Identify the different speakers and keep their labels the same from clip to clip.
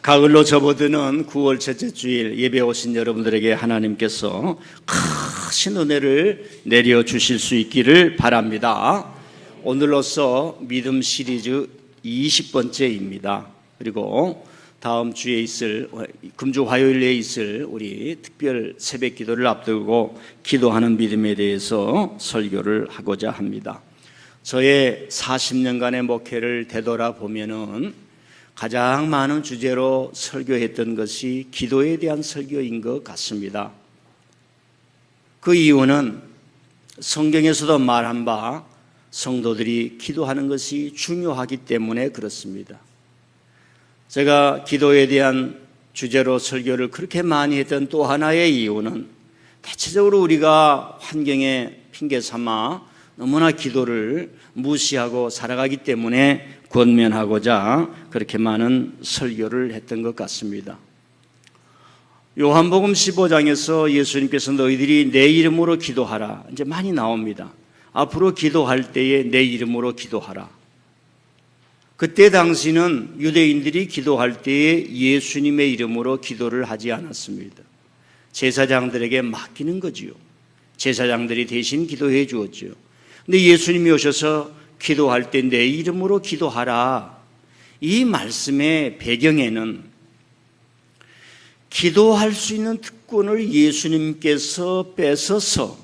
Speaker 1: 가을로 접어드는 9월 첫째 주일 예배 오신 여러분들에게 하나님께서 크신 은혜를 내려주실 수 있기를 바랍니다. 오늘로써 믿음 시리즈 20번째입니다. 그리고 다음 주에 있을 금주 화요일에 있을 우리 특별 새벽 기도를 앞두고 기도하는 믿음에 대해서 설교를 하고자 합니다. 저의 40년간의 목회를 되돌아보면은 가장 많은 주제로 설교했던 것이 기도에 대한 설교인 것 같습니다. 그 이유는 성경에서도 말한 바 성도들이 기도하는 것이 중요하기 때문에 그렇습니다. 제가 기도에 대한 주제로 설교를 그렇게 많이 했던 또 하나의 이유는 대체적으로 우리가 환경에 핑계 삼아 너무나 기도를 무시하고 살아가기 때문에 권면하고자 그렇게 많은 설교를 했던 것 같습니다. 요한복음 15장에서 예수님께서 너희들이 내 이름으로 기도하라 이제 많이 나옵니다. 앞으로 기도할 때에 내 이름으로 기도하라. 그때 당시는 유대인들이 기도할 때에 예수님의 이름으로 기도를 하지 않았습니다. 제사장들에게 맡기는 거지요. 제사장들이 대신 기도해 주었지요. 근데 예수님이 오셔서 기도할 때 내 이름으로 기도하라. 이 말씀의 배경에는 기도할 수 있는 특권을 예수님께서 뺏어서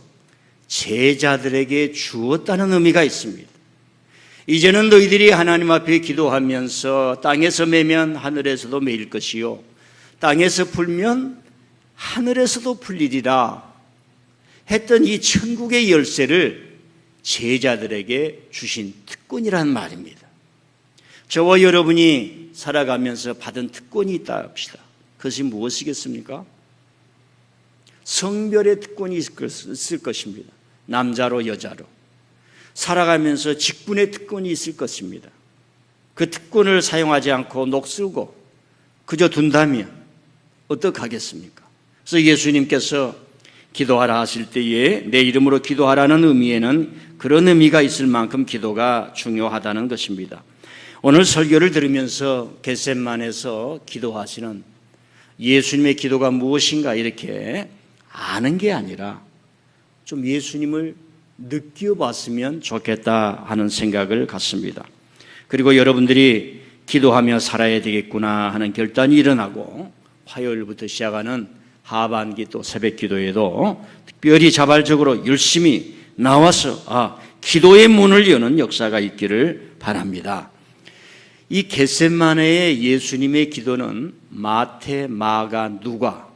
Speaker 1: 제자들에게 주었다는 의미가 있습니다. 이제는 너희들이 하나님 앞에 기도하면서 땅에서 매면 하늘에서도 매일 것이요 땅에서 풀면 하늘에서도 풀리리라 했던 이 천국의 열쇠를 제자들에게 주신 특권이라는 말입니다. 저와 여러분이 살아가면서 받은 특권이 있다 합시다. 그것이 무엇이겠습니까? 성별의 특권이 있을 것입니다. 남자로 여자로 살아가면서 직분의 특권이 있을 것입니다. 그 특권을 사용하지 않고 녹슬고 그저 둔다면 어떡하겠습니까? 그래서 예수님께서 기도하라 하실 때에 내 이름으로 기도하라는 의미에는 그런 의미가 있을 만큼 기도가 중요하다는 것입니다. 오늘 설교를 들으면서 겟세마네에서 기도하시는 예수님의 기도가 무엇인가 이렇게 아는 게 아니라 좀 예수님을 느껴봤으면 좋겠다 하는 생각을 갖습니다. 그리고 여러분들이 기도하며 살아야 되겠구나 하는 결단이 일어나고 화요일부터 시작하는 하반기 또 새벽 기도에도 특별히 자발적으로 열심히 나와서 기도의 문을 여는 역사가 있기를 바랍니다. 이 겟세마네의 예수님의 기도는 마태, 마가, 누가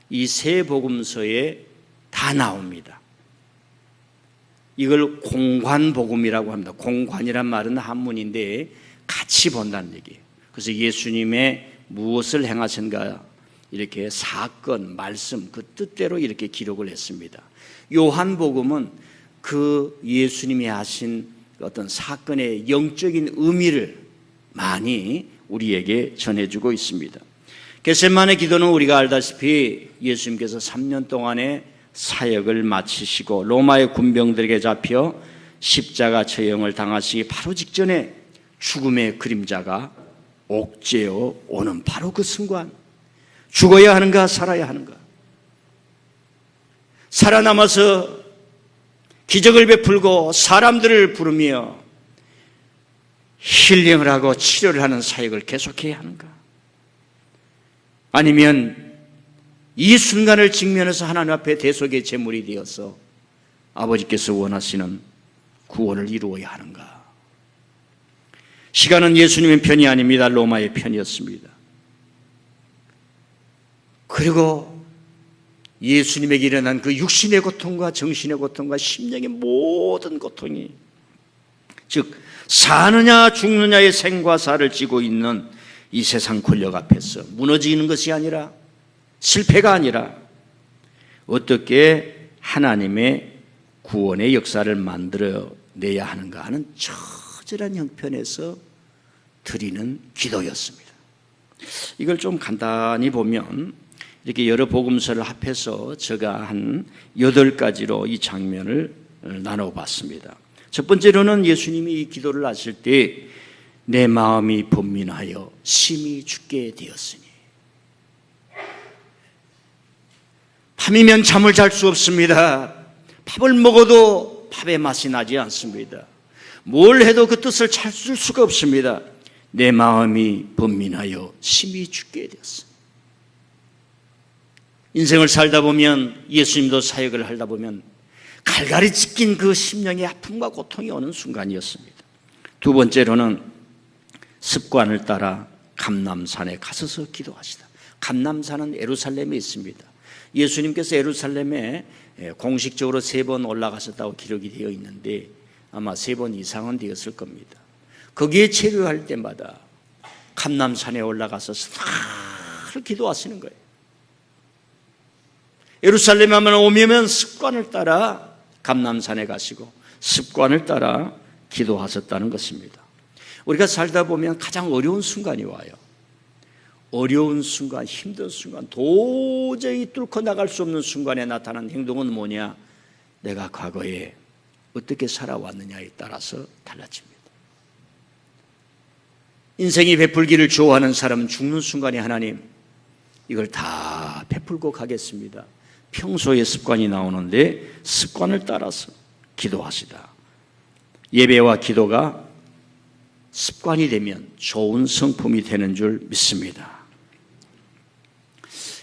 Speaker 1: 이 세 복음서에 다 나옵니다. 이걸 공관복음이라고 합니다. 공관이란 말은 한문인데 같이 본다는 얘기예요. 그래서 예수님의 무엇을 행하신가 이렇게 사건, 말씀 그 뜻대로 이렇게 기록을 했습니다. 요한복음은 그 예수님이 하신 어떤 사건의 영적인 의미를 많이 우리에게 전해주고 있습니다. 겟세마네 기도는 우리가 알다시피 예수님께서 3년 동안의 사역을 마치시고 로마의 군병들에게 잡혀 십자가 처형을 당하시기 바로 직전에 죽음의 그림자가 옥죄어 오는 바로 그 순간 죽어야 하는가 살아야 하는가 살아남아서 기적을 베풀고 사람들을 부르며 힐링을 하고 치료를 하는 사역을 계속해야 하는가 아니면 이 순간을 직면해서 하나님 앞에 대속의 제물이 되어서 아버지께서 원하시는 구원을 이루어야 하는가. 시간은 예수님의 편이 아닙니다. 로마의 편이었습니다. 그리고 예수님에게 일어난 그 육신의 고통과 정신의 고통과 심령의 모든 고통이 즉 사느냐 죽느냐의 생과 사를 쥐고 있는 이 세상 권력 앞에서 무너지는 것이 아니라 실패가 아니라 어떻게 하나님의 구원의 역사를 만들어내야 하는가 하는 처절한 형편에서 드리는 기도였습니다. 이걸 좀 간단히 보면 이렇게 여러 복음서를 합해서 제가 한 8가지로 이 장면을 나눠봤습니다. 첫 번째로는 예수님이 이 기도를 하실 때 내 마음이 번민하여 심히 죽게 되었으니. 밤이면 잠을 잘 수 없습니다. 밥을 먹어도 밥의 맛이 나지 않습니다. 뭘 해도 그 뜻을 찾을 수가 없습니다. 내 마음이 번민하여 심히 죽게 되었습니다. 인생을 살다 보면, 예수님도 사역을 하다 보면 갈갈이 찢긴 그 심령의 아픔과 고통이 오는 순간이었습니다. 두 번째로는 습관을 따라 감람산에 가서서 기도하시다. 감람산은 예루살렘에 있습니다. 예수님께서 예루살렘에 공식적으로 3번 올라가셨다고 기록이 되어 있는데 아마 3번 이상은 되었을 겁니다. 거기에 체류할 때마다 감람산에 올라가서 늘 기도하시는 거예요. 예루살렘에 오면 습관을 따라 감람산에 가시고 습관을 따라 기도하셨다는 것입니다. 우리가 살다 보면 가장 어려운 순간이 와요. 어려운 순간, 힘든 순간, 도저히 뚫고 나갈 수 없는 순간에 나타난 행동은 뭐냐? 내가 과거에 어떻게 살아왔느냐에 따라서 달라집니다. 인생이 베풀기를 좋아하는 사람은 죽는 순간에 하나님, 이걸 다 베풀고 가겠습니다. 평소의 습관이 나오는데 습관을 따라서 기도하시다. 예배와 기도가 습관이 되면 좋은 성품이 되는 줄 믿습니다.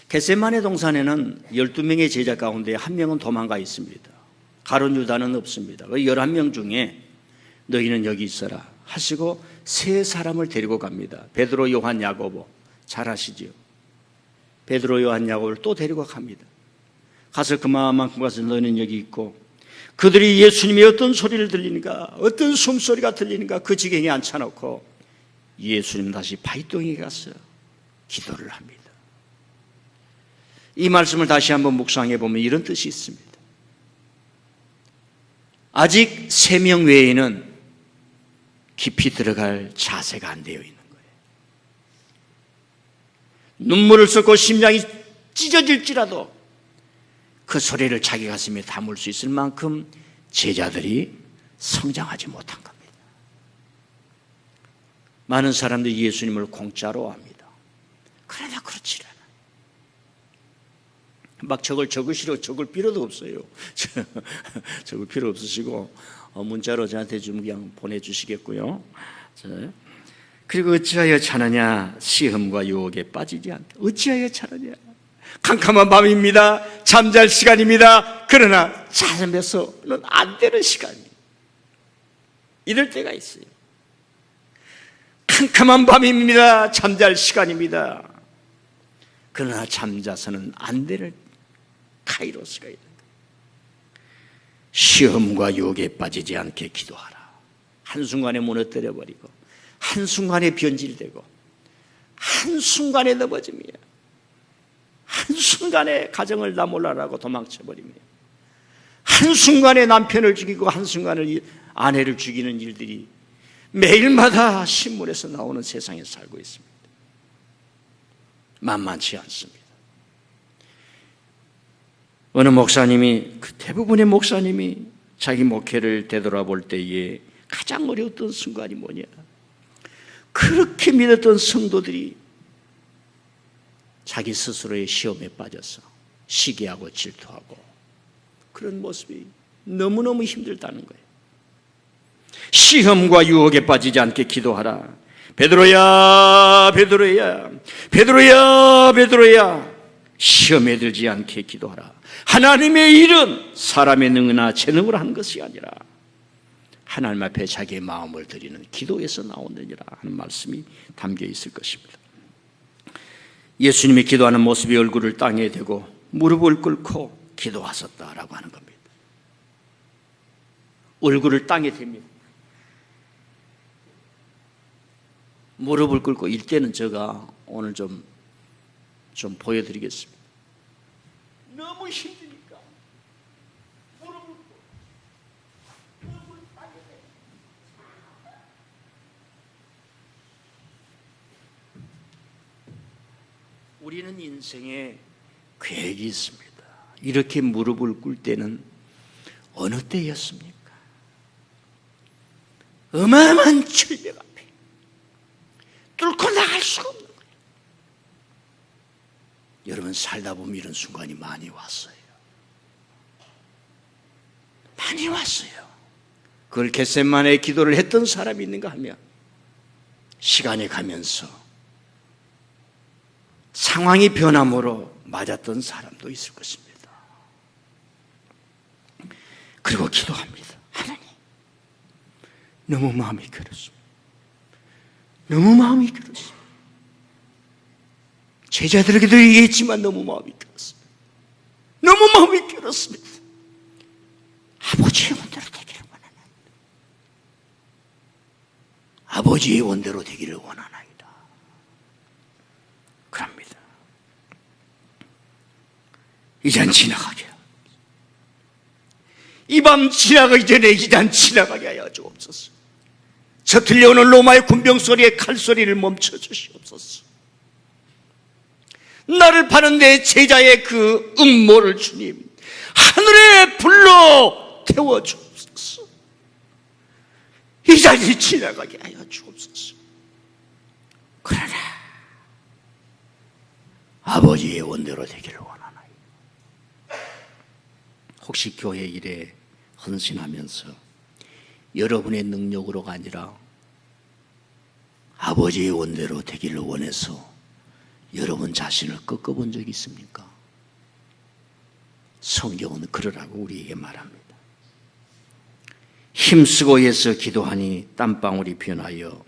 Speaker 1: 겟세마네 동산에는 12명의 제자 가운데 1명은 도망가 있습니다. 가룟 유다는 없습니다. 11명 중에 너희는 여기 있어라 하시고 3사람을 데리고 갑니다. 베드로, 요한, 야고보. 잘 아시지요? 베드로, 요한, 야고보를 또 데리고 갑니다. 가서 그만큼 가서 너희는 여기 있고, 그들이 예수님이 어떤 소리를 들리는가, 어떤 숨소리가 들리는가 그 지경에 앉혀놓고 예수님 다시 바위동에 가서 기도를 합니다. 이 말씀을 다시 한번 묵상해 보면 이런 뜻이 있습니다. 아직 3명 외에는 깊이 들어갈 자세가 안 되어 있는 거예요. 눈물을 쏟고 심장이 찢어질지라도 그 소리를 자기 가슴에 담을 수 있을 만큼 제자들이 성장하지 못한 겁니다. 많은 사람들이 예수님을 공짜로 합니다. 그러나 그렇지 않아요. 막 적으시라고 적을 필요도 없어요. 적을 필요 없으시고 문자로 저한테 좀 그냥 보내주시겠고요. 그리고 어찌하여 차느냐? 시험과 유혹에 빠지지 않게. 어찌하여 차느냐? 캄캄한 밤입니다. 잠잘 시간입니다. 그러나 잠에서는 안 되는 시간이 이럴 때가 있어요. 캄캄한 밤입니다. 잠잘 시간입니다. 그러나 잠자서는 안 되는 카이로스가 있는 거예요. 시험과 유혹에 빠지지 않게 기도하라. 한순간에 무너뜨려버리고 한순간에 변질되고 한순간에 넘어집니다. 한순간에 가정을 나 몰라라고 도망쳐버립니다. 한순간에 남편을 죽이고 한순간에 아내를 죽이는 일들이 매일마다 신문에서 나오는 세상에 살고 있습니다. 만만치 않습니다. 어느 목사님이, 대부분의 목사님이 자기 목회를 되돌아볼 때에 가장 어려웠던 순간이 뭐냐? 그렇게 믿었던 성도들이 자기 스스로의 시험에 빠져서 시기하고 질투하고 그런 모습이 너무너무 힘들다는 거예요. 시험과 유혹에 빠지지 않게 기도하라. 베드로야, 베드로야, 베드로야, 베드로야, 시험에 들지 않게 기도하라. 하나님의 일은 사람의 능이나 재능으로 하는 것이 아니라 하나님 앞에 자기의 마음을 드리는 기도에서 나오느니라 하는 말씀이 담겨 있을 것입니다. 예수님이 기도하는 모습이 얼굴을 땅에 대고 무릎을 꿇고 기도하셨다라고 하는 겁니다. 얼굴을 땅에 댑니다. 무릎을 꿇고 이때는 제가 오늘 좀 보여드리겠습니다. 너무 힘드니까 무릎을 꿇고 땅에 댑니다. 우리는 인생에 계획이 있습니다. 이렇게 무릎을 꿇을 때는 어느 때였습니까? 어마어마한 절벽 앞에 여러분 살다 보면 이런 순간이 많이 왔어요. 많이 왔어요. 그걸 겟세마네 기도를 했던 사람이 있는가 하면 시간이 가면서 상황이 변함으로 맞았던 사람도 있을 것입니다. 그리고 기도합니다. 하나님, 너무 마음이 괴롭습니다. 너무 마음이 괴롭습니다. 제자들에게도 얘기했지만 너무 마음이 괴롭습니다. 너무 마음이 괴롭습니다. 아버지의 원대로 되기를 원하나이다. 아버지의 원대로 되기를 원하나이다. 그럽니다. 이 잔 지나가게, 이 밤 지나가기 전에 이 잔 지나가게 하여 주옵소서. 저 들려오는 로마의 군병 소리에 칼소리를 멈춰 주시옵소서. 나를 파는 내 제자의 그 음모를 주님 하늘에 불러 태워 주옵소서. 이 잔이 지나가게 하여 주옵소서. 그러나 아버지의 원대로 되기를 원하나이다. 혹시 교회 일에 헌신하면서 여러분의 능력으로가 아니라 아버지의 원대로 되기를 원해서 여러분 자신을 꺾어본 적이 있습니까? 성경은 그러라고 우리에게 말합니다. 힘쓰고 애써 기도하니 땀방울이 변하여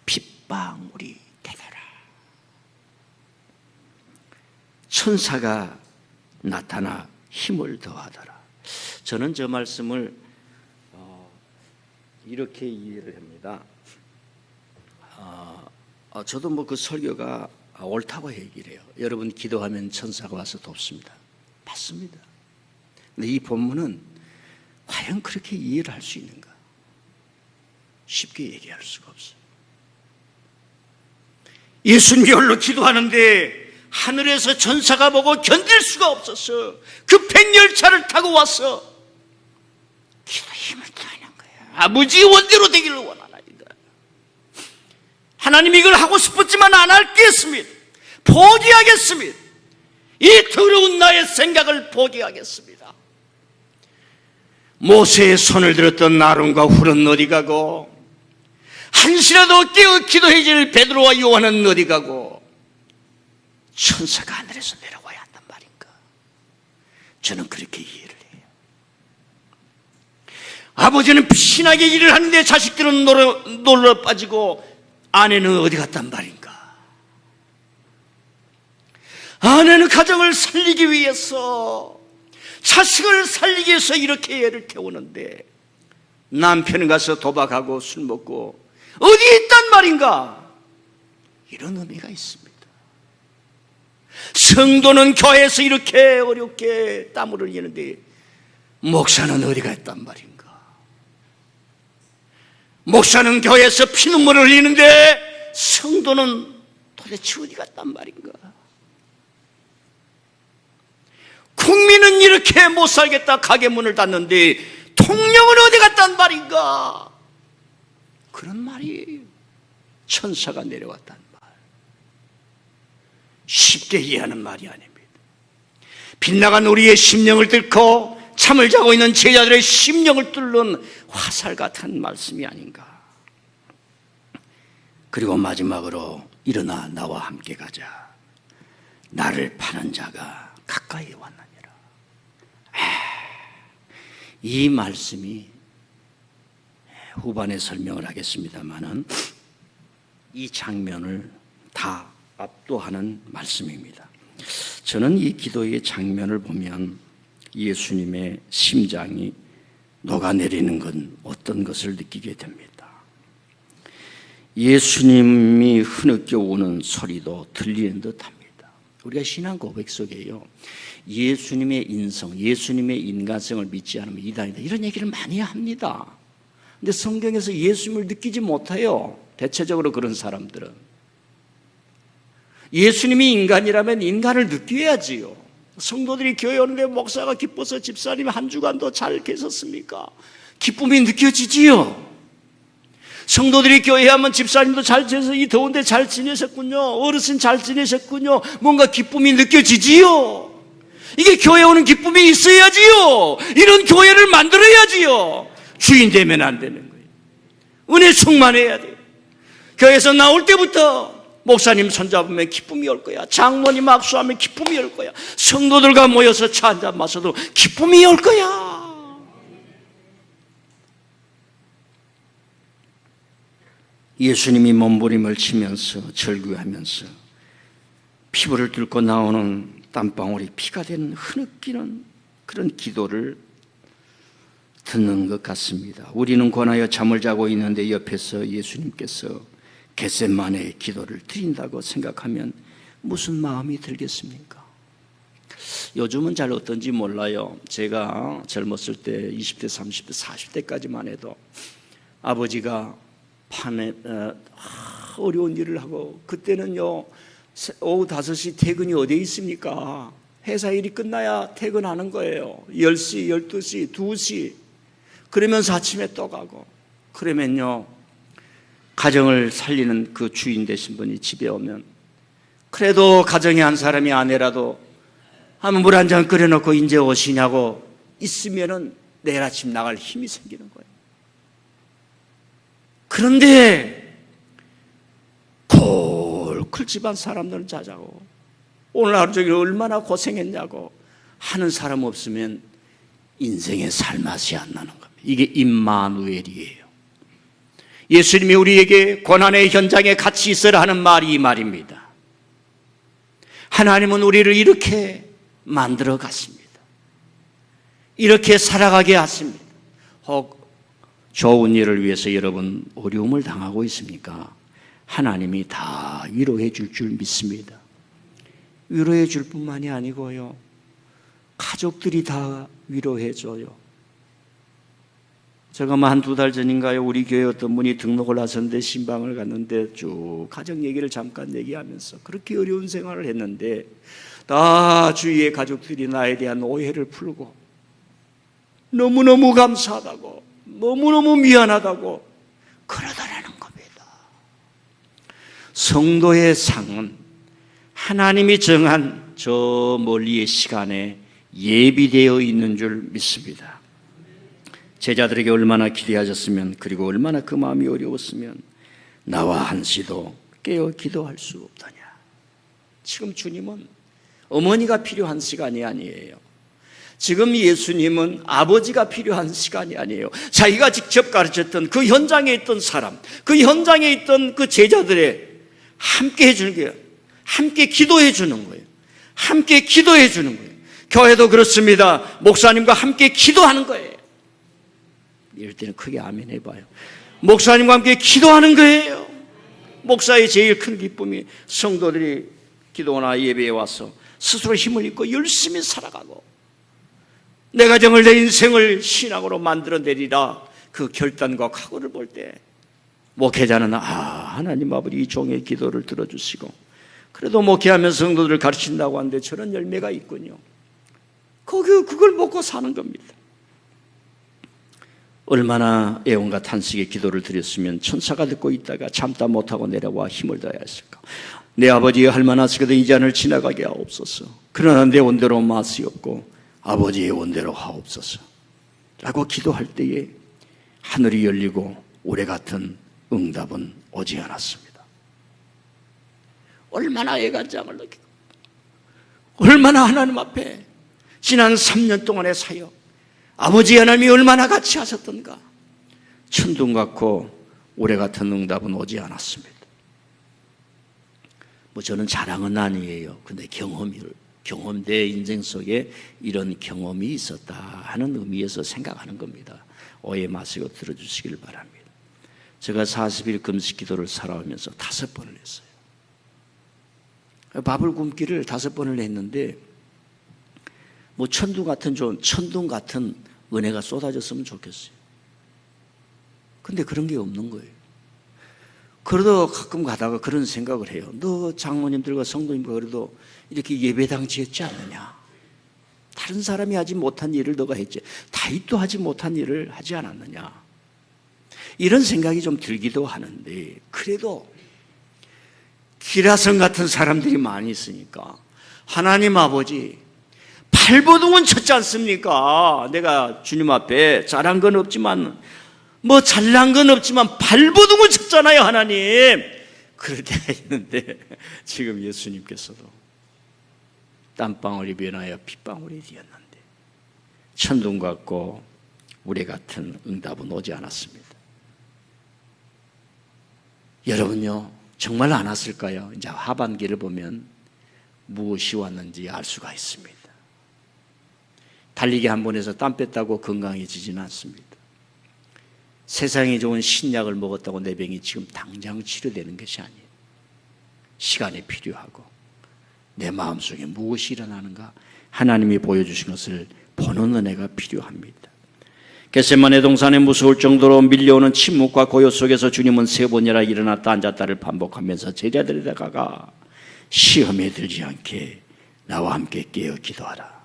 Speaker 1: 핏방울이 되더라. 천사가 나타나 힘을 더하더라. 저는 저 말씀을 이렇게 이해를 합니다. 저도 뭐 그 설교가 옳다고 얘기를 해요. 여러분 기도하면 천사가 와서 돕습니다. 맞습니다. 근데 이 본문은 과연 그렇게 이해를 할 수 있는가? 쉽게 얘기할 수가 없어요. 예수님이 홀로 기도하는데 하늘에서 천사가 보고 견딜 수가 없어서 그 백열차를 타고 와서 기도 힘을 더하는 거예요. 아버지의 원대로 되기를 원하나이다. 하나님 이걸 하고 싶었지만 안 하겠습니다. 포기하겠습니다. 이 더러운 나의 생각을 포기하겠습니다. 모세의 손을 들었던 아론과 훌은 어디 가고 한시라도 깨어 기도해줄 베드로와 요한은 어디 가고 천사가 하늘에서 내려와야 한단 말인가? 저는 그렇게 이해를 해요. 아버지는 피신하게 일을 하는데 자식들은 놀러 빠지고 아내는 어디 갔단 말인가? 아내는 가정을 살리기 위해서 자식을 살리기 위해서 이렇게 애를 태우는데 남편은 가서 도박하고 술 먹고 어디에 있단 말인가? 이런 의미가 있습니다. 성도는 교회에서 이렇게 어렵게 땀을 흘리는데 목사는 어디가 있단 말인가? 목사는 교회에서 피눈물을 흘리는데 성도는 도대체 어디 갔단 말인가? 국민은 이렇게 못 살겠다 가게 문을 닫는데 통령은 어디 갔단 말인가? 그런 말이에요. 천사가 내려왔단 말. 쉽게 이해하는 말이 아닙니다. 빗나간 우리의 심령을 뚫고 잠을 자고 있는 제자들의 심령을 뚫는 화살 같은 말씀이 아닌가. 그리고 마지막으로 일어나 나와 함께 가자. 나를 파는 자가 가까이 왔느니라. 이 말씀이 후반에 설명을 하겠습니다마는 이 장면을 다 압도하는 말씀입니다. 저는 이 기도의 장면을 보면 예수님의 심장이 녹아내리는 건 어떤 것을 느끼게 됩니다. 예수님이 흐느껴 오는 소리도 들리는 듯합니다. 우리가 신앙 고백 속에요, 예수님의 인성, 예수님의 인간성을 믿지 않으면 이단이다, 이런 얘기를 많이 합니다. 근데 성경에서 예수님을 느끼지 못해요. 대체적으로 그런 사람들은. 예수님이 인간이라면 인간을 느껴야지요. 성도들이 교회 오는데 목사가 기뻐서 집사님 한 주간도 잘 계셨습니까? 기쁨이 느껴지지요. 성도들이 교회에 하면 집사님도 잘 지내서 이 더운데 잘 지내셨군요. 어르신 잘 지내셨군요. 뭔가 기쁨이 느껴지지요. 이게 교회 오는 기쁨이 있어야지요. 이런 교회를 만들어야지요. 주인 되면 안 되는 거예요. 은혜 충만해야 돼요. 교회에서 나올 때부터 목사님 손잡으면 기쁨이 올 거야. 장모님 악수하면 기쁨이 올 거야. 성도들과 모여서 차 한잔 마셔도 기쁨이 올 거야. 예수님이 몸부림을 치면서 절규하면서 피부를 뚫고 나오는 땀방울이 피가 되는 흐느끼는 그런 기도를 듣는 것 같습니다. 우리는 권하여 잠을 자고 있는데 옆에서 예수님께서 겟세마네의 기도를 드린다고 생각하면 무슨 마음이 들겠습니까? 요즘은 잘 어떤지 몰라요. 제가 젊었을 때 20대, 30대, 40대까지만 해도 아버지가 판에 어려운 일을 하고, 그때는요 오후 5시 퇴근이 어디에 있습니까? 회사 일이 끝나야 퇴근하는 거예요. 10시, 12시, 2시. 그러면서 아침에 또 가고, 그러면요 가정을 살리는 그 주인 되신 분이 집에 오면 그래도 가정의 한 사람이 아내라도 한번 물 한 잔 끓여놓고 이제 오시냐고 있으면은 내일 아침 나갈 힘이 생기는 거예요. 그런데 콜클 집안 사람들은 자자고 오늘 하루 종일 얼마나 고생했냐고 하는 사람 없으면 인생의 살맛이 안 나는 겁니다. 이게 임마누엘이에요. 예수님이 우리에게 고난의 현장에 같이 있으라 하는 말이 이 말입니다. 하나님은 우리를 이렇게 만들어 갔습니다. 이렇게 살아가게 하십니다. 혹 좋은 일을 위해서 여러분 어려움을 당하고 있습니까? 하나님이 다 위로해 줄 믿습니다. 위로해 줄 뿐만이 아니고요, 가족들이 다 위로해 줘요. 제가 한두 달 전인가요, 우리 교회 어떤 분이 등록을 하셨는데 신방을 갔는데 쭉 가정 얘기를 잠깐 얘기하면서 그렇게 어려운 생활을 했는데 다 주위의 가족들이 나에 대한 오해를 풀고 너무너무 감사하다고, 너무너무 미안하다고 그러더라는 겁니다. 성도의 상은 하나님이 정한 저 멀리의 시간에 예비되어 있는 줄 믿습니다. 제자들에게 얼마나 기대하셨으면, 그리고 얼마나 그 마음이 어려웠으면 나와 한시도 깨어 기도할 수 없더냐. 지금 주님은 어머니가 필요한 시간이 아니에요. 지금 예수님은 아버지가 필요한 시간이 아니에요. 자기가 직접 가르쳤던 그 현장에 있던 사람, 그 현장에 있던 그 제자들의 함께 해주는 거예요. 함께 기도해 주는 거예요. 함께 기도해 주는 거예요. 교회도 그렇습니다. 목사님과 함께 기도하는 거예요. 이럴 때는 크게 아멘 해봐요. 목사님과 함께 기도하는 거예요. 목사의 제일 큰 기쁨이 성도들이 기도나 예배에 와서 스스로 힘을 입고 열심히 살아가고 내 가정을, 내 인생을 신앙으로 만들어내리라 그 결단과 각오를 볼 때 목회자는 하나님 아버지 이 종의 기도를 들어주시고 그래도 목회하면서 성도들을 가르친다고 하는데 저런 열매가 있군요. 그걸 먹고 사는 겁니다. 얼마나 애원과 탄식의 기도를 드렸으면 천사가 듣고 있다가 참다 못하고 내려와 힘을 다해야 했을까. 내 아버지의 할만하시거든 이 잔을 지나가게 하옵소서. 그러나 내 원대로 마시옵고 아버지의 원대로 하옵소서 라고 기도할 때에 하늘이 열리고 우레 같은 응답은 오지 않았습니다. 얼마나 애간장을 느끼고 얼마나 하나님 앞에 지난 3년 동안의 사역 아버지 하나님이 얼마나 같이 하셨던가. 천둥 같고 우레 같은 응답은 오지 않았습니다. 저는 자랑은 아니에요. 근데 내 인생 속에 이런 경험이 있었다 하는 의미에서 생각하는 겁니다. 오해 마시고 들어주시길 바랍니다. 제가 40일 금식 기도를 살아오면서 5번을 했어요. 밥을 굶기를 5번을 했는데 천둥 같은 은혜가 쏟아졌으면 좋겠어요. 근데 그런 게 없는 거예요. 그러다 가끔 가다가 그런 생각을 해요. 너 장모님들과 성도님과 그래도 이렇게 예배당지 했지 않느냐. 다른 사람이 하지 못한 일을 너가 했지. 다윗도 하지 못한 일을 하지 않았느냐. 이런 생각이 좀 들기도 하는데, 그래도 기라성 같은 사람들이 많이 있으니까 하나님 아버지 발버둥은 쳤지 않습니까? 내가 주님 앞에 잘한 건 없지만, 뭐 잘난 건 없지만 발버둥은 쳤잖아요, 하나님. 그럴 때가 있는데, 지금 예수님께서도 땀방울이 변하여 핏방울이 되었는데 천둥 같고 우레 같은 응답은 오지 않았습니다. 여러분요, 정말 안 왔을까요? 이제 하반기를 보면 무엇이 왔는지 알 수가 있습니다. 달리기 한 번 해서 땀 뺐다고 건강해지지는 않습니다. 세상에 좋은 신약을 먹었다고 내 병이 지금 당장 치료되는 것이 아니에요. 시간이 필요하고 내 마음속에 무엇이 일어나는가 하나님이 보여주신 것을 보는 은혜가 필요합니다. 겟세마네 동산에 무서울 정도로 밀려오는 침묵과 고요 속에서 주님은 3번이나 일어났다 앉았다를 반복하면서 제자들에다가 시험에 들지 않게 나와 함께 깨어 기도하라,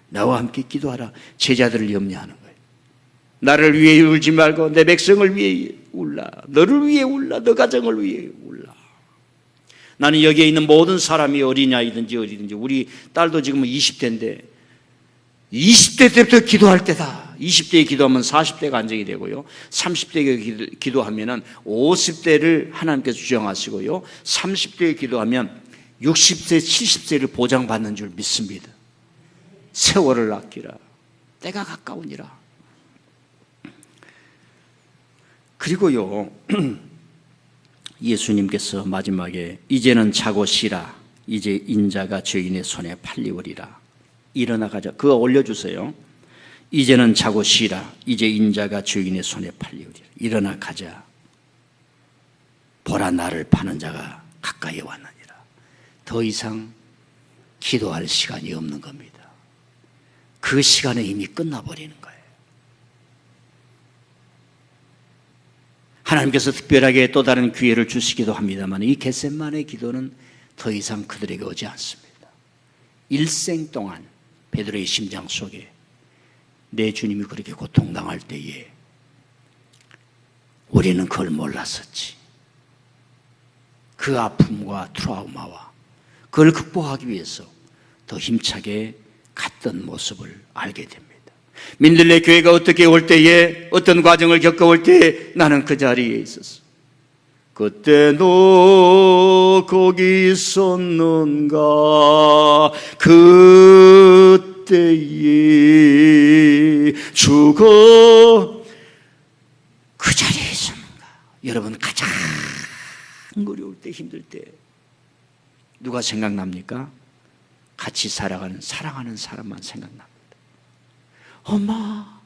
Speaker 1: 나와 함께 기도하라. 제자들을 염려하는 거예요. 나를 위해 울지 말고 내 백성을 위해 울라, 너를 위해 울라, 너 가정을 위해 울라. 나는 여기에 있는 모든 사람이 어린아이든지 어리든지, 우리 딸도 지금 20대인데 20대 때부터 기도할 때다. 20대에 기도하면 40대가 안정이 되고요, 30대에 기도하면 50대를 하나님께서 주장하시고요, 30대에 기도하면 60세, 70세를 보장받는 줄 믿습니다. 세월을 아끼라, 때가 가까우니라. 그리고요, 예수님께서 마지막에 이제는 자고 쉬라, 이제 인자가 죄인의 손에 팔리우리라. 일어나 가자. 그거 올려주세요. 이제는 자고 쉬라, 이제 인자가 죄인의 손에 팔리우리라. 일어나 가자. 보라, 나를 파는 자가 가까이 왔느니라. 더 이상 기도할 시간이 없는 겁니다. 그 시간은 이미 끝나버리는 거예요. 하나님께서 특별하게 또 다른 기회를 주시기도 합니다만, 이 겟세마네 기도는 더 이상 그들에게 오지 않습니다. 일생 동안 베드로의 심장 속에 내 주님이 그렇게 고통당할 때에 우리는 그걸 몰랐었지. 그 아픔과 트라우마와 그걸 극복하기 위해서 더 힘차게 갔던 모습을 알게 됩니다. 민들레 교회가 어떻게 올 때에, 어떤 과정을 겪어올 때에 나는 그 자리에 있었어. 그때 너 거기 있었는가, 그때에 죽어 그 자리에 있었는가. 여러분, 가장 어려울 때, 힘들 때 누가 생각납니까? 같이 살아가는, 사랑하는 사람만 생각납니다. 엄마,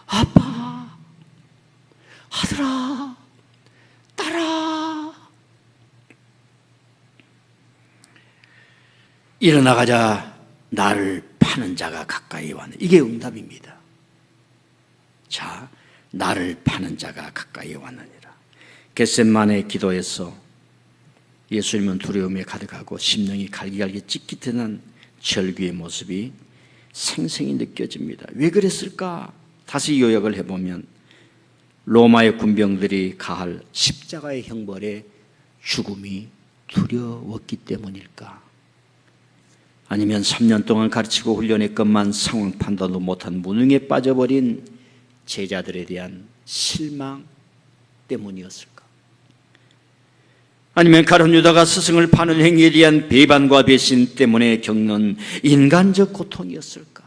Speaker 1: 아빠, 아들아, 딸아, 일어나가자, 나를 파는 자가 가까이 왔네. 이게 응답입니다. 자, 나를 파는 자가 가까이 왔느니라. 겟세마네 기도에서 예수님은 두려움에 가득하고 심령이 갈기갈기 찢기듯한 절규의 모습이 생생히 느껴집니다. 왜 그랬을까? 다시 요약을 해보면 로마의 군병들이 가할 십자가의 형벌에 죽음이 두려웠기 때문일까? 아니면 3년 동안 가르치고 훈련했건만 상황 판단도 못한 무능에 빠져버린 제자들에 대한 실망 때문이었을까? 아니면 가룟 유다가 스승을 파는 행위에 대한 배반과 배신 때문에 겪는 인간적 고통이었을까?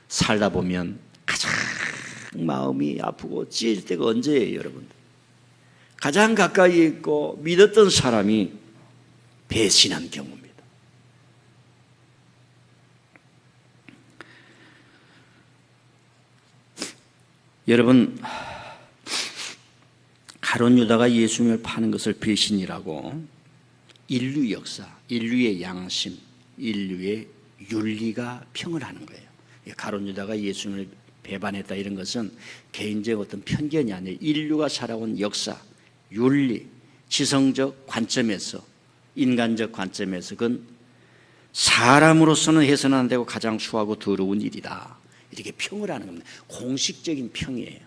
Speaker 1: 살다 보면 가장 마음이 아프고 찢을 때가 언제예요, 여러분? 가장 가까이 있고 믿었던 사람이 배신한 경우입니다. 여러분, 가룟 유다가 예수님을 파는 것을 배신이라고 인류 역사, 인류의 양심, 인류의 윤리가 평을 하는 거예요. 가룟 유다가 예수님을 배반했다, 이런 것은 개인적 어떤 편견이 아니에요. 인류가 살아온 역사, 윤리, 지성적 관점에서, 인간적 관점에서 그건 사람으로서는 해서는 안 되고 가장 추하고 더러운 일이다, 이렇게 평을 하는 겁니다. 공식적인 평이에요.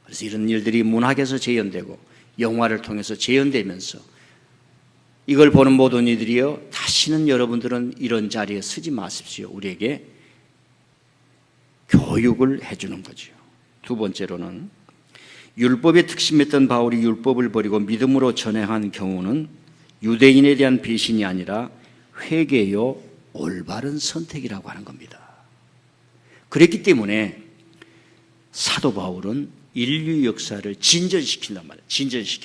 Speaker 1: 그래서 이런 일들이 문학에서 재현되고 영화를 통해서 재현되면서 이걸 보는 모든 이들이요, 다시는 여러분들은 이런 자리에 서지 마십시오. 우리에게 교육을 해주는 거죠. 두 번째로는 율법에 특심했던 바울이 율법을 버리고 믿음으로 전행한 경우는 유대인에 대한 배신이 아니라 회개요 올바른 선택이라고 하는 겁니다. 그랬기 때문에 사도 바울은 인류 역사를 진전시킨단 말이에요.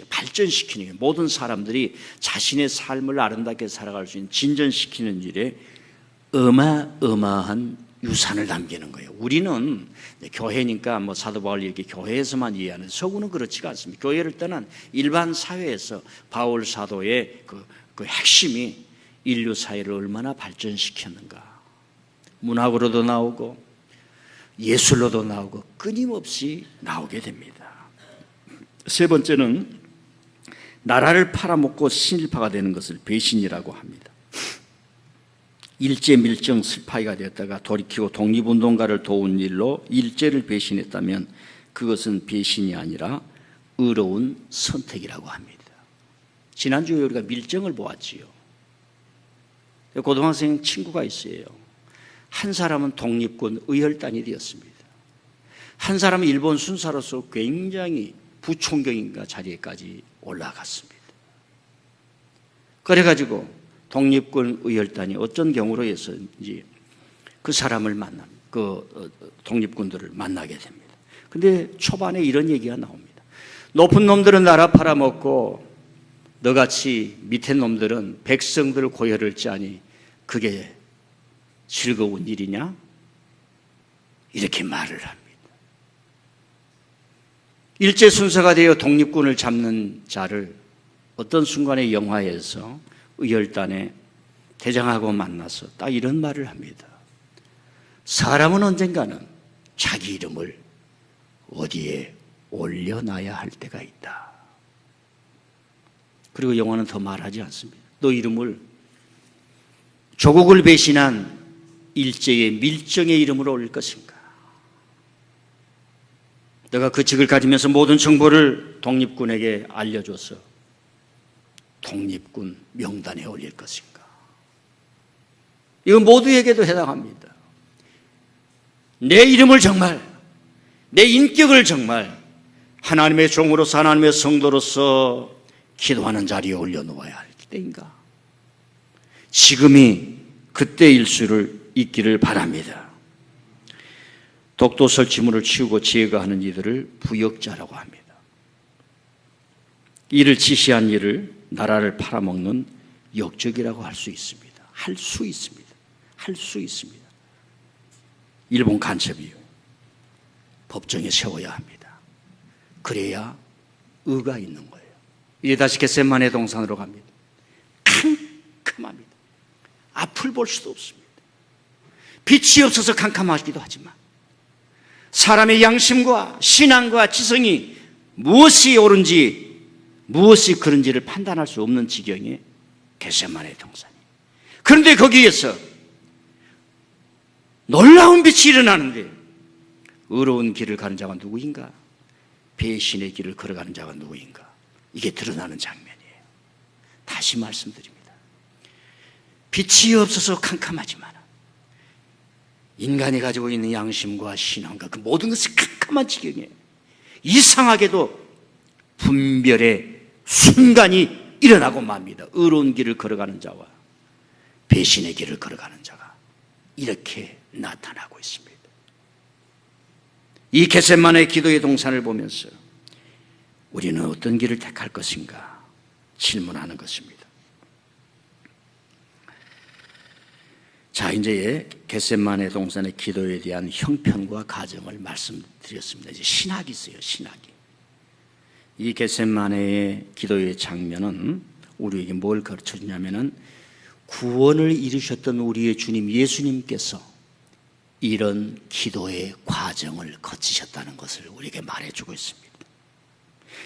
Speaker 1: 발전시키는 게 모든 사람들이 자신의 삶을 아름답게 살아갈 수 있는 진전시키는 일에 어마어마한 유산을 남기는 거예요. 우리는 교회니까 사도 바울 이렇게 교회에서만 이해하는, 서구는 그렇지가 않습니다. 교회를 떠난 일반 사회에서 바울 사도의 그 핵심이 인류 사회를 얼마나 발전시켰는가. 문학으로도 나오고 예술로도 나오고 끊임없이 나오게 됩니다. 세 번째는 나라를 팔아먹고 신일파가 되는 것을 배신이라고 합니다. 일제 밀정 슬파이가 되었다가 돌이키고 독립운동가를 도운 일로 일제를 배신했다면 그것은 배신이 아니라 의로운 선택이라고 합니다. 지난주에 우리가 밀정을 보았지요. 고등학생 친구가 있어요. 한 사람은 독립군 의혈단이 되었습니다. 한 사람은 일본 순사로서 굉장히 부총경인가 자리에까지 올라갔습니다. 그래가지고 독립군 의혈단이 어떤 경우로 해서인지 그 사람을 독립군들을 만나게 됩니다. 근데 초반에 이런 얘기가 나옵니다. 높은 놈들은 나라 팔아먹고 너같이 밑에 놈들은 백성들 고혈을 짜니 그게 즐거운 일이냐? 이렇게 말을 합니다. 일제 순사가 되어 독립군을 잡는 자를 어떤 순간에 영화에서 의혈단의 대장하고 만나서 딱 이런 말을 합니다. 사람은 언젠가는 자기 이름을 어디에 올려놔야 할 때가 있다. 그리고 영화는 더 말하지 않습니다. 너 이름을 조국을 배신한 일제의 밀정의 이름으로 올릴 것인가? 내가 그 직을 가지면서 모든 정보를 독립군에게 알려줘서 독립군 명단에 올릴 것인가? 이건 모두에게도 해당합니다. 내 이름을 정말, 내 인격을 정말 하나님의 종으로서, 하나님의 성도로서 기도하는 자리에 올려놓아야 할 때인가? 지금이 그때일 수를 있기를 바랍니다. 독도 설치물을 치우고 지혜가 하는 이들을 부역자라고 합니다. 이를 지시한 일을 나라를 팔아먹는 역적이라고 할 수 있습니다. 할 수 있습니다. 일본 간첩이요. 법정에 세워야 합니다. 그래야 의가 있는 거예요. 이제 다시 겟세마네 동산으로 갑니다. 캄캄합니다. 앞을 볼 수도 없습니다. 빛이 없어서 캄캄하기도 하지만 사람의 양심과 신앙과 지성이 무엇이 옳은지 무엇이 그런지를 판단할 수 없는 지경의 겟세마네 동산이. 그런데 거기에서 놀라운 빛이 일어나는데 의로운 길을 가는 자가 누구인가? 배신의 길을 걸어가는 자가 누구인가? 이게 드러나는 장면이에요. 다시 말씀드립니다. 빛이 없어서 캄캄하지만 인간이 가지고 있는 양심과 신앙과 그 모든 것이 캄캄한 지경이에요. 이상하게도 분별의 순간이 일어나고 맙니다. 의로운 길을 걸어가는 자와 배신의 길을 걸어가는 자가 이렇게 나타나고 있습니다. 이 겟세마네 기도의 동산을 보면서 우리는 어떤 길을 택할 것인가 질문하는 것입니다. 자, 이제 겟세마네 동산의 기도에 대한 형편과 과정을 말씀드렸습니다. 이제 신학이 있어요. 신학이. 이 겟세마네의 기도의 장면은 우리에게 뭘 가르쳐주냐면은 구원을 이루셨던 우리의 주님 예수님께서 이런 기도의 과정을 거치셨다는 것을 우리에게 말해주고 있습니다.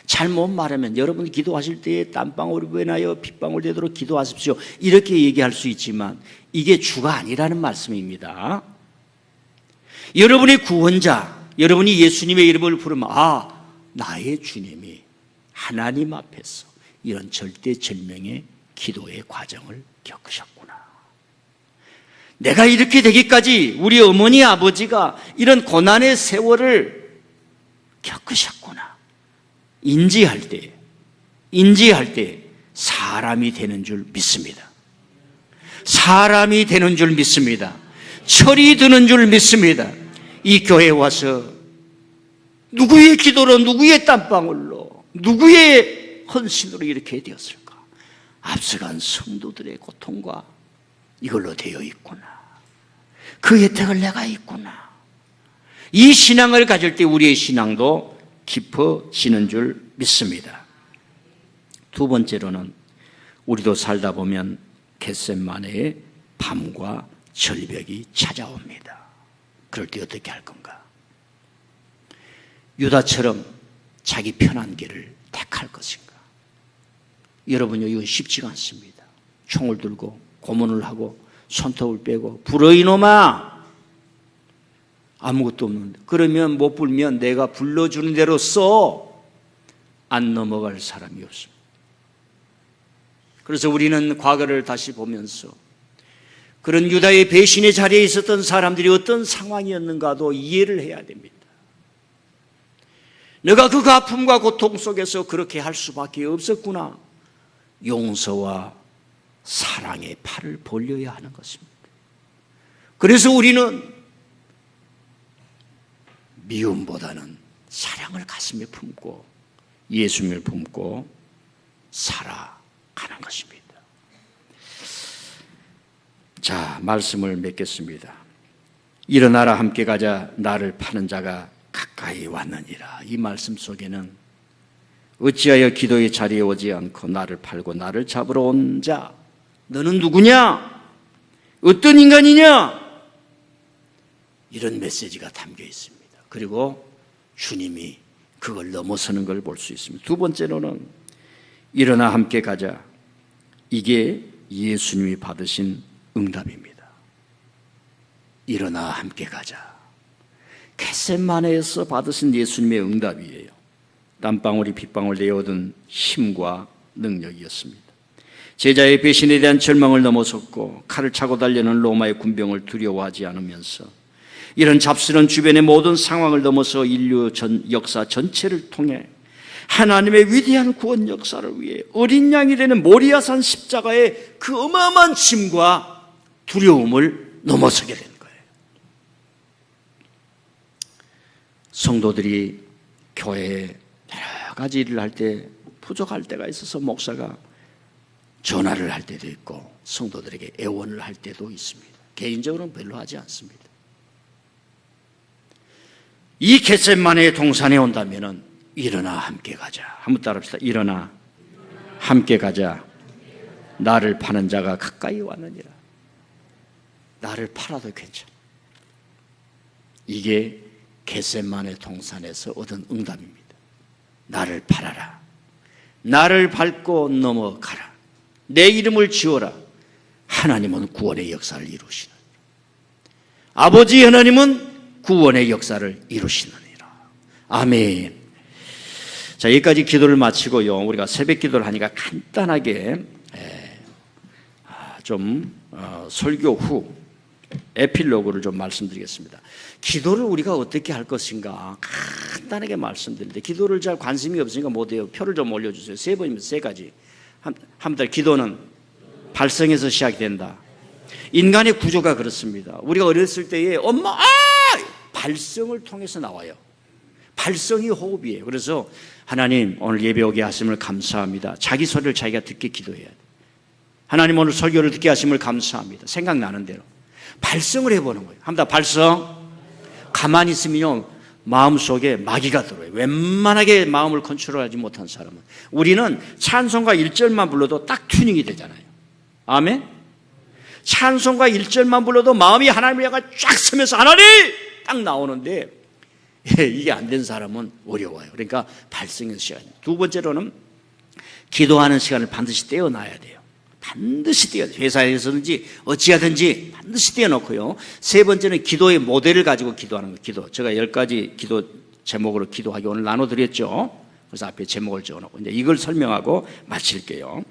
Speaker 1: 잘못 말하면 여러분 기도하실 때에 땀방울이 나요 핏방울 되도록 기도하십시오 이렇게 얘기할 수 있지만 이게 주가 아니라는 말씀입니다. 여러분의 구원자, 여러분이 예수님의 이름을 부르면 나의 주님이 하나님 앞에서 이런 절대절명의 기도의 과정을 겪으셨구나. 내가 이렇게 되기까지 우리 어머니 아버지가 이런 고난의 세월을 겪으셨구나. 인지할 때 사람이 되는 줄 믿습니다. 사람이 되는 줄 믿습니다. 철이 드는 줄 믿습니다. 이 교회에 와서 누구의 기도로, 누구의 땀방울로, 누구의 헌신으로 이렇게 되었을까? 앞서간 성도들의 고통과 이걸로 되어 있구나. 그 혜택을 내가 있구나. 이 신앙을 가질 때 우리의 신앙도 깊어지는 줄 믿습니다. 두 번째로는 우리도 살다 보면 겟세마네의 밤과 절벽이 찾아옵니다. 그럴 때 어떻게 할 건가? 유다처럼 자기 편한 길을 택할 것인가? 여러분요, 이건 쉽지가 않습니다. 총을 들고 고문을 하고 손톱을 빼고 불어 이놈아, 아무것도 없는데 그러면 못 불면 내가 불러주는 대로 써. 안 넘어갈 사람이 없습니다. 그래서 우리는 과거를 다시 보면서 그런 유다의 배신의 자리에 있었던 사람들이 어떤 상황이었는가도 이해를 해야 됩니다. 내가 그 아픔과 고통 속에서 그렇게 할 수밖에 없었구나. 용서와 사랑의 팔을 벌려야 하는 것입니다. 그래서 우리는 미움보다는 사랑을 가슴에 품고 예수님을 품고 살아가는 것입니다. 자, 말씀을 맺겠습니다. 일어나라 함께 가자, 나를 파는 자가 가까이 왔느니라. 이 말씀 속에는 어찌하여 기도의 자리에 오지 않고 나를 팔고 나를 잡으러 온 자, 너는 누구냐? 어떤 인간이냐? 이런 메시지가 담겨 있습니다. 그리고 주님이 그걸 넘어서는 걸 볼 수 있습니다. 두 번째로는 일어나 함께 가자. 이게 예수님이 받으신 응답입니다. 일어나 함께 가자. 겟세마네에서 받으신 예수님의 응답이에요. 땀방울이 빗방울 내어 얻은 힘과 능력이었습니다. 제자의 배신에 대한 절망을 넘어섰고 칼을 차고 달려는 로마의 군병을 두려워하지 않으면서 이런 잡스러운 주변의 모든 상황을 넘어서 인류 역사 전체를 통해 하나님의 위대한 구원 역사를 위해 어린 양이 되는 모리아산 십자가의 그 어마어마한 짐과 두려움을 넘어서게 된 거예요. 성도들이 교회에 여러 가지 일을 할 때 부족할 때가 있어서 목사가 전화를 할 때도 있고 성도들에게 애원을 할 때도 있습니다. 개인적으로는 별로 하지 않습니다. 이 겟세마네의 동산에 온다면은 일어나 함께 가자. 한번 따라합시다. 일어나 함께 가자. 나를 파는 자가 가까이 왔느니라. 나를 팔아도 괜찮아. 이게 겟세마네 동산에서 얻은 응답입니다. 나를 팔아라. 나를 밟고 넘어가라. 내 이름을 지어라. 하나님은 구원의 역사를 이루시느니라. 아버지 하나님은 구원의 역사를 이루시느니라. 아멘. 자, 여기까지 기도를 마치고요. 우리가 새벽 기도를 하니까 간단하게 좀 설교 후 에필로그를 좀 말씀드리겠습니다. 기도를 우리가 어떻게 할 것인가 간단하게 말씀드리는데 기도를 잘 관심이 없으니까 못해요. 표를 좀 올려주세요. 세 번이면 세 가지. 한번 기도는 발성에서 시작이 된다. 인간의 구조가 그렇습니다. 우리가 어렸을 때에 엄마 발성을 통해서 나와요. 발성이 호흡이에요. 그래서 하나님 오늘 예배 오게 하심을 감사합니다. 자기 소리를 자기가 듣게 기도해야 돼. 하나님 오늘 설교를 듣게 하심을 감사합니다. 생각나는 대로 발성을 해보는 거예요. 한번 더 발성. 가만히 있으면요 마음속에 마귀가 들어요. 웬만하게 마음을 컨트롤하지 못한 사람은. 우리는 찬송가 1절만 불러도 딱 튜닝이 되잖아요. 아멘. 찬송가 1절만 불러도 마음이 하나님을 향해 쫙 서면서 하나님 딱 나오는데 이게 안 된 사람은 어려워요. 그러니까 발성의 시간이에요. 두 번째로는 기도하는 시간을 반드시 떼어놔야 돼요. 반드시 떼어야 돼요. 회사에서든지 어찌하든지 반드시 떼어놓고요. 세 번째는 기도의 모델을 가지고 기도하는 거예요. 기도. 제가 10가지 기도 제목으로 기도하기 오늘 나눠드렸죠. 그래서 앞에 제목을 적어놓고 이제 이걸 설명하고 마칠게요.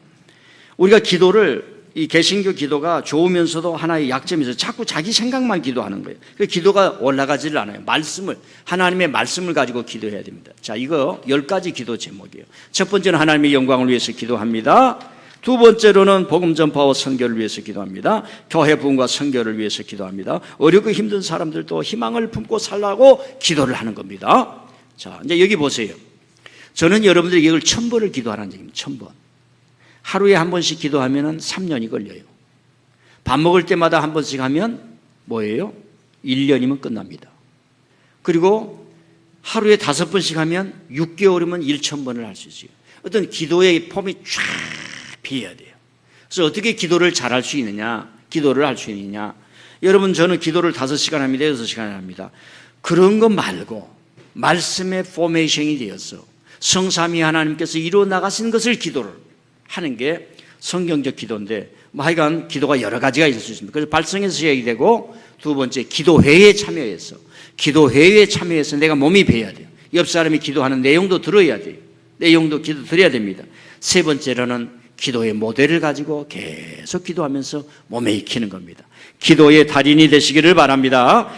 Speaker 1: 우리가 기도를 이 개신교 기도가 좋으면서도 하나의 약점이 있어요. 자꾸 자기 생각만 기도하는 거예요. 그 기도가 올라가지를 않아요. 하나님의 말씀을 가지고 기도해야 됩니다. 자, 이거 10가지 기도 제목이에요. 첫 번째는 하나님의 영광을 위해서 기도합니다. 두 번째로는 복음 전파와 선교를 위해서 기도합니다. 교회 부흥과 선교를 위해서 기도합니다. 어렵고 힘든 사람들도 희망을 품고 살라고 기도를 하는 겁니다. 자, 이제 여기 보세요. 저는 여러분들에게 이걸 1000번을 기도하라는 얘기입니다. 1000번. 하루에 한 번씩 기도하면 3년이 걸려요. 밥 먹을 때마다 한 번씩 하면 뭐예요? 1년이면 끝납니다. 그리고 하루에 5번씩 하면 6개월이면 1000번을 할 수 있어요. 어떤 기도의 폼이 쫙 피해야 돼요. 그래서 어떻게 기도를 잘할 수 있느냐, 기도를 할 수 있느냐. 여러분, 저는 기도를 5시간 합니다, 6시간 합니다. 그런 거 말고 말씀의 포메이션이 되어서 성삼위 하나님께서 이루어 나가신 것을 기도를 하는 게 성경적 기도인데, 하여간 기도가 여러 가지가 있을 수 있습니다. 그래서 발성에서 시작이 되고, 두 번째 기도회에 참여해서 내가 몸이 배워야 돼요. 옆 사람이 기도하는 내용도 들어야 돼요. 내용도 기도 드려야 됩니다. 세 번째로는 기도의 모델을 가지고 계속 기도하면서 몸에 익히는 겁니다. 기도의 달인이 되시기를 바랍니다.